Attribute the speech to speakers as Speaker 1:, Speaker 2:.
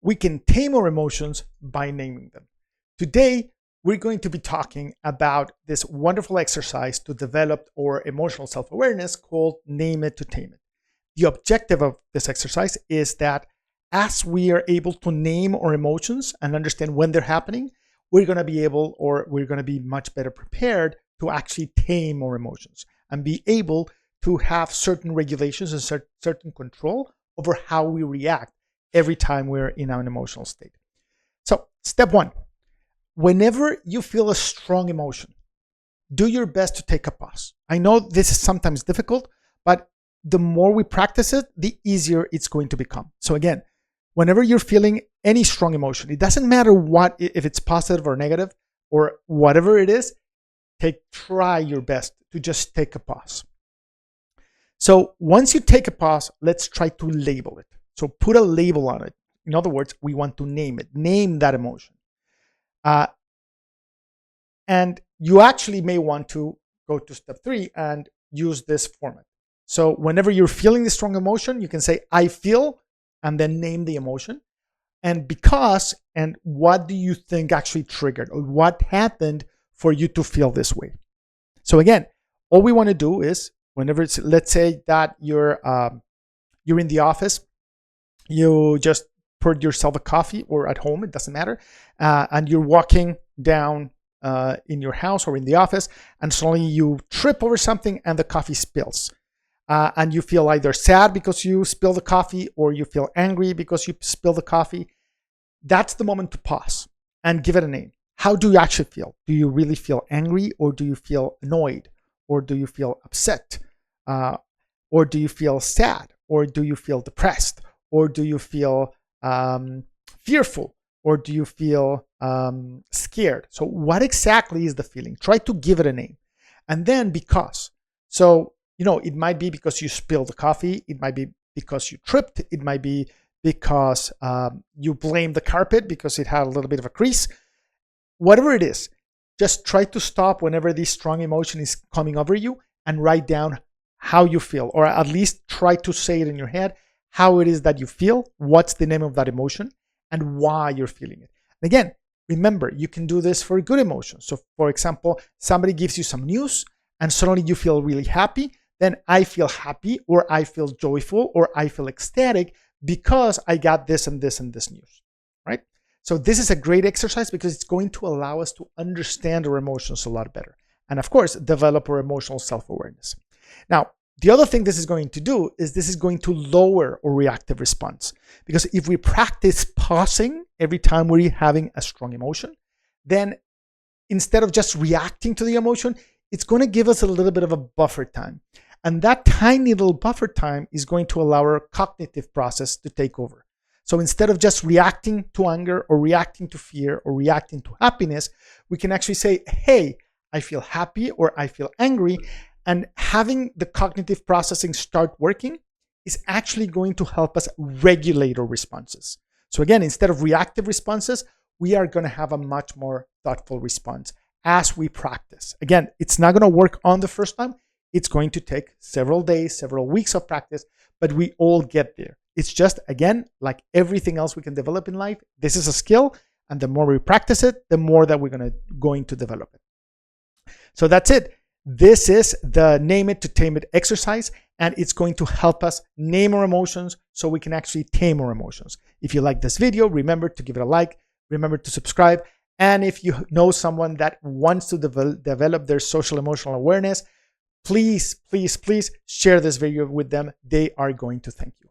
Speaker 1: we can tame our emotions by naming them. Today, we're going to be talking about this wonderful exercise to develop our emotional self-awareness called Name It to Tame It. The objective of this exercise is that as we are able to name our emotions and understand when they're happening, we're going to be much better prepared to actually tame our emotions and be able to have certain regulations and certain control over how we react every time we're in an emotional state. So, step one, whenever you feel a strong emotion, do your best to take a pause. I know this is sometimes difficult, but the more we practice it, the easier it's going to become. So again, whenever you're feeling any strong emotion, it doesn't matter if it's positive or negative or whatever it is, try your best to just take a pause. So once you take a pause, let's try to label it. So put a label on it. In other words, we want to name it, name that emotion. And you actually may want to go to step 3 and use this format. So whenever you're feeling the strong emotion, you can say, I feel, and then name the emotion. And because, and what do you think actually triggered, or what happened for you to feel this way? So again, all we want to do is, whenever it's, let's say that you're in the office, you just poured yourself a coffee, or at home, it doesn't matter, and you're walking down in your house or in the office, and suddenly you trip over something and the coffee spills. And you feel either sad because you spilled the coffee, or you feel angry because you spilled the coffee. That's the moment to pause and give it a name. How do you actually feel? Do you really feel angry, or do you feel annoyed, or do you feel upset, or do you feel sad, or do you feel depressed, or do you feel fearful, or do you feel scared? So what exactly is the feeling? Try to give it a name. And then because. So, it might be because you spilled the coffee. It might be because you tripped. It might be because you blame the carpet because it had a little bit of a crease. Whatever it is, just try to stop whenever this strong emotion is coming over you and write down how you feel, or at least try to say it in your head, how it is that you feel, what's the name of that emotion, and why you're feeling it. And again, remember, you can do this for good emotions. So for example, somebody gives you some news and suddenly you feel really happy. Then I feel happy, or I feel joyful, or I feel ecstatic because I got this and this and this news, right? So this is a great exercise because it's going to allow us to understand our emotions a lot better. And of course, develop our emotional self-awareness. Now, the other thing this is going to do is this is going to lower our reactive response. Because if we practice pausing every time we're having a strong emotion, then instead of just reacting to the emotion, it's going to give us a little bit of a buffer time. And that tiny little buffer time is going to allow our cognitive process to take over. So instead of just reacting to anger, or reacting to fear, or reacting to happiness, we can actually say, hey, I feel happy, or I feel angry. And having the cognitive processing start working is actually going to help us regulate our responses. So again, instead of reactive responses, we are going to have a much more thoughtful response as we practice. Again, it's not going to work on the first time. It's going to take several days, several weeks of practice, but we all get there. It's just, again, like everything else we can develop in life, this is a skill, and the more we practice it, the more that we're going to develop it. So that's it. This is the Name It to Tame It exercise, and it's going to help us name our emotions so we can actually tame our emotions. If you like this video, remember to give it a like, remember to subscribe, and if you know someone that wants to develop their social emotional awareness, please, please, please share this video with them. They are going to thank you.